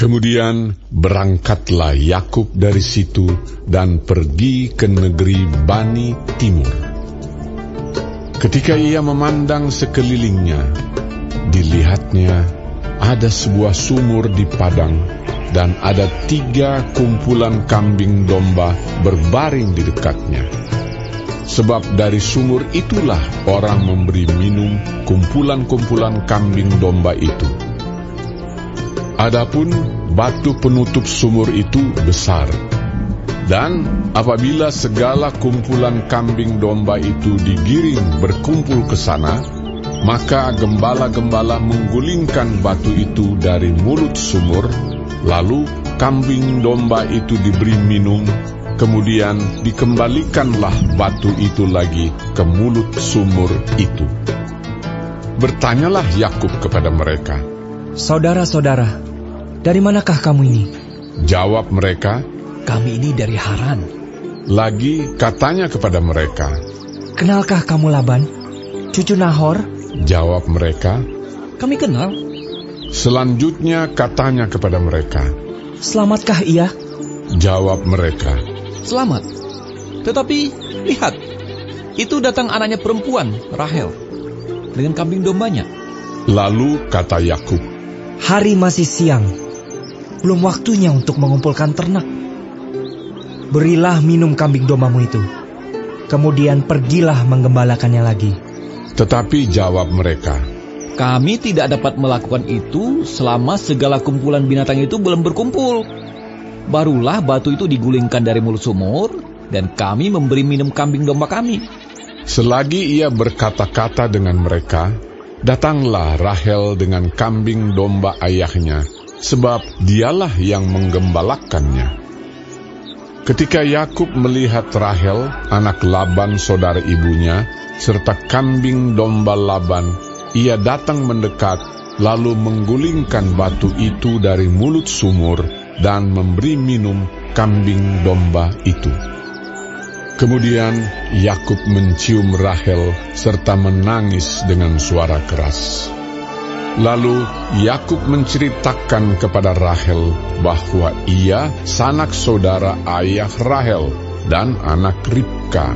Kemudian berangkatlah Yakub dari situ dan pergi ke negeri Bani Timur. Ketika ia memandang sekelilingnya, dilihatnya ada sebuah sumur di padang, dan ada 3 kumpulan kambing domba berbaring di dekatnya. Sebab dari sumur itulah orang memberi minum kumpulan-kumpulan kambing domba itu. Adapun batu penutup sumur itu besar, dan apabila segala kumpulan kambing domba itu digiring berkumpul ke sana, maka gembala-gembala menggulingkan batu itu dari mulut sumur, lalu kambing domba itu diberi minum, kemudian dikembalikanlah batu itu lagi ke mulut sumur itu. Bertanyalah Yakub kepada mereka, "Saudara-saudara, dari manakah kamu ini?" Jawab mereka, "Kami ini dari Haran." Lagi katanya kepada mereka, "Kenalkah kamu Laban, cucu Nahor?" Jawab mereka, "Kami kenal." Selanjutnya katanya kepada mereka, "Selamatkah ia?" Jawab mereka, "Selamat. Tetapi lihat, itu datang anaknya perempuan, Rahel, dengan kambing dombanya." Lalu kata Yakub, "Hari masih siang, belum waktunya untuk mengumpulkan ternak. Berilah minum kambing dombamu itu, kemudian pergilah menggembalakannya lagi." Tetapi jawab mereka, "Kami tidak dapat melakukan itu selama segala kumpulan binatang itu belum berkumpul. Barulah batu itu digulingkan dari mulut sumur, dan kami memberi minum kambing domba kami." Selagi ia berkata-kata dengan mereka, datanglah Rahel dengan kambing domba ayahnya, sebab dialah yang menggembalakannya. Ketika Yakub melihat Rahel, anak Laban saudara ibunya, serta kambing domba Laban, ia datang mendekat, lalu menggulingkan batu itu dari mulut sumur, dan memberi minum kambing domba itu. Kemudian Yakub mencium Rahel serta menangis dengan suara keras. Lalu Yakub menceritakan kepada Rahel bahwa ia sanak saudara ayah Rahel dan anak Ribka.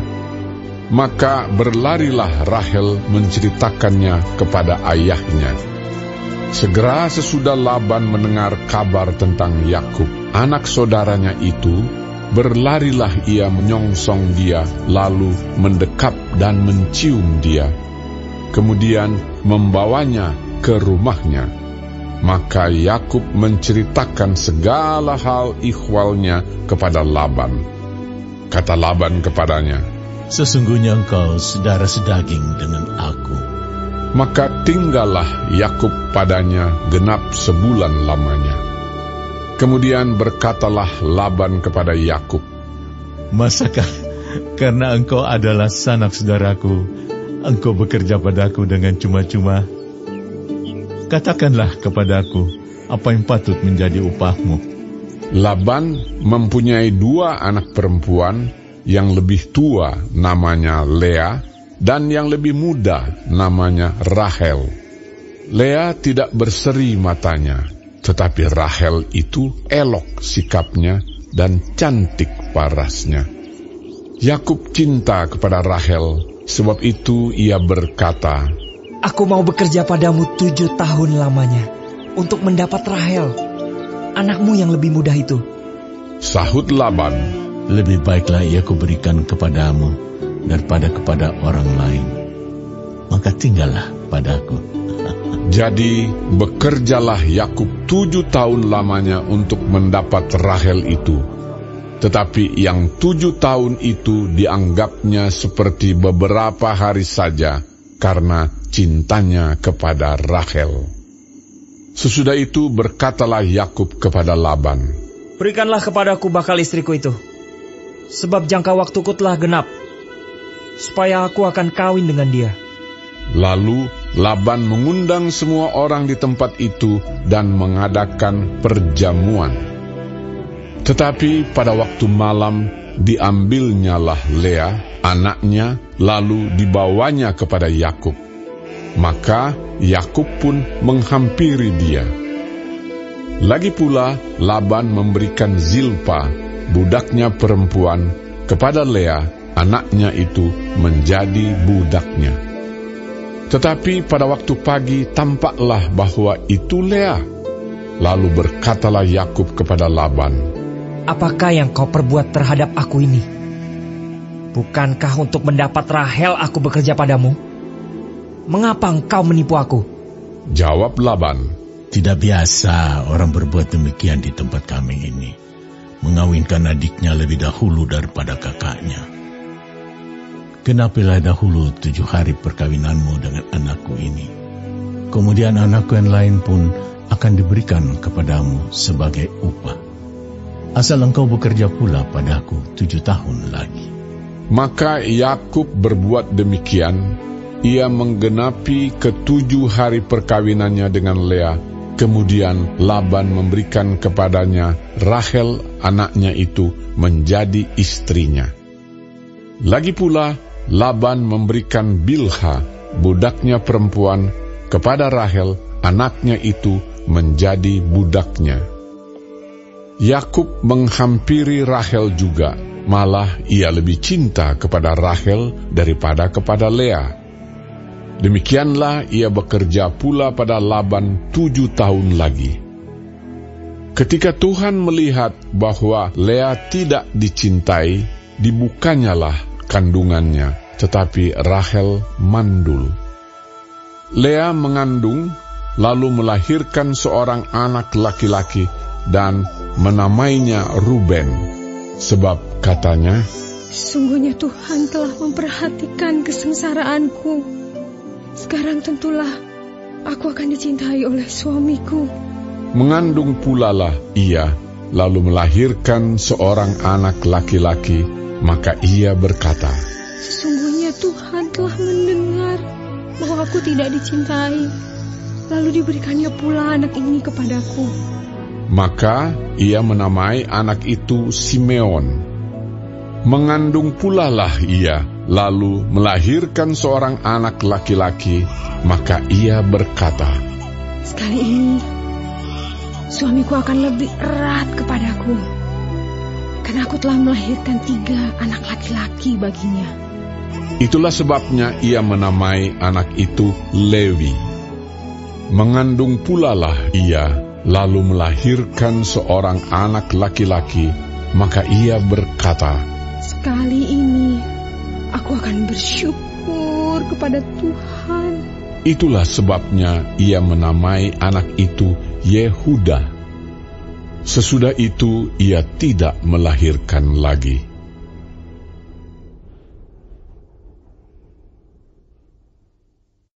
Maka berlarilah Rahel menceritakannya kepada ayahnya. Segera sesudah Laban mendengar kabar tentang Yakub, anak saudaranya itu, berlarilah ia menyongsong dia, lalu mendekap dan mencium dia. Kemudian membawanya ke rumahnya. Maka Yakub menceritakan segala hal ihwalnya kepada Laban. Kata Laban kepadanya, "Sesungguhnya engkau saudara sedaging dengan aku." Maka tinggallah Yakub padanya genap sebulan lamanya. Kemudian berkatalah Laban kepada Yakub, "Masakah karena engkau adalah sanak saudaraku, engkau bekerja padaku dengan cuma-cuma? Katakanlah kepadaku, apa yang patut menjadi upahmu?" Laban mempunyai 2 anak perempuan, yang lebih tua namanya Lea, dan yang lebih muda namanya Rahel. Lea tidak berseri matanya, tetapi Rahel itu elok sikapnya dan cantik parasnya. Yakub cinta kepada Rahel, sebab itu ia berkata, "Aku mau bekerja padamu 7 tahun lamanya untuk mendapat Rahel, anakmu yang lebih muda itu." Sahut Laban, "Lebih baiklah ia kuberikan kepadamu daripada kepada orang lain. Maka tinggallah padaku." Jadi bekerjalah Yakub 7 tahun lamanya untuk mendapat Rahel itu. Tetapi yang 7 tahun itu dianggapnya seperti beberapa hari saja, karena cintanya kepada Rahel. Sesudah itu berkatalah Yakub kepada Laban, "Berikanlah kepadaku bakal istriku itu, sebab jangka waktuku telah genap, supaya aku akan kawin dengan dia." Lalu Laban mengundang semua orang di tempat itu dan mengadakan perjamuan. Tetapi pada waktu malam diambilnyalah Lea, anaknya, lalu dibawanya kepada Yakub. Maka Yakub pun menghampiri dia. Lagi pula Laban memberikan Zilpa, budaknya perempuan, kepada Lea, anaknya itu menjadi budaknya. Tetapi pada waktu pagi tampaklah bahwa itu Lea. Lalu berkatalah Yakub kepada Laban, "Apakah yang kau perbuat terhadap aku ini? Bukankah untuk mendapat Rahel aku bekerja padamu? Mengapa engkau menipu aku?" Jawab Laban, Tidak biasa orang berbuat demikian di tempat kami ini, mengawinkan adiknya lebih dahulu daripada kakaknya. Genapilah dahulu 7 hari perkawinanmu dengan anakku ini. Kemudian anakku yang lain pun akan diberikan kepadamu sebagai upah. Asal engkau bekerja pula padaku 7 tahun lagi. Maka Yakub berbuat demikian. Ia menggenapi ke-7 hari perkawinannya dengan Lea. Kemudian Laban memberikan kepadanya Rahel, anaknya itu, menjadi istrinya. Lagi pula Laban memberikan Bilha, budaknya perempuan, kepada Rahel, anaknya itu, menjadi budaknya. Yakub menghampiri Rahel juga, malah ia lebih cinta kepada Rahel daripada kepada Lea. Demikianlah ia bekerja pula pada Laban 7 tahun lagi. Ketika Tuhan melihat bahwa Lea tidak dicintai, dibukanyalah kandungannya, tetapi Rahel mandul. Lea mengandung, lalu melahirkan seorang anak laki-laki dan menamainya Ruben, sebab katanya, "Sungguhnya Tuhan telah memperhatikan kesengsaraanku. Sekarang tentulah aku akan dicintai oleh suamiku." Mengandung pulalah ia, lalu melahirkan seorang anak laki-laki, maka ia berkata, "Sesungguhnya Tuhan telah mendengar bahwa aku tidak dicintai, lalu diberikannya pula anak ini kepadaku." Maka ia menamai anak itu Simeon. Mengandung pulalah ia, lalu melahirkan seorang anak laki-laki, maka ia berkata, "Sekali ini suamiku akan lebih erat kepadaku, karena aku telah melahirkan 3 anak laki-laki baginya." Itulah sebabnya ia menamai anak itu Lewi. Mengandung pulalah ia, lalu melahirkan seorang anak laki-laki, maka ia berkata, "Sekali ini aku akan bersyukur kepada Tuhan." Itulah sebabnya ia menamai anak itu Yehuda. Sesudah itu ia tidak melahirkan lagi.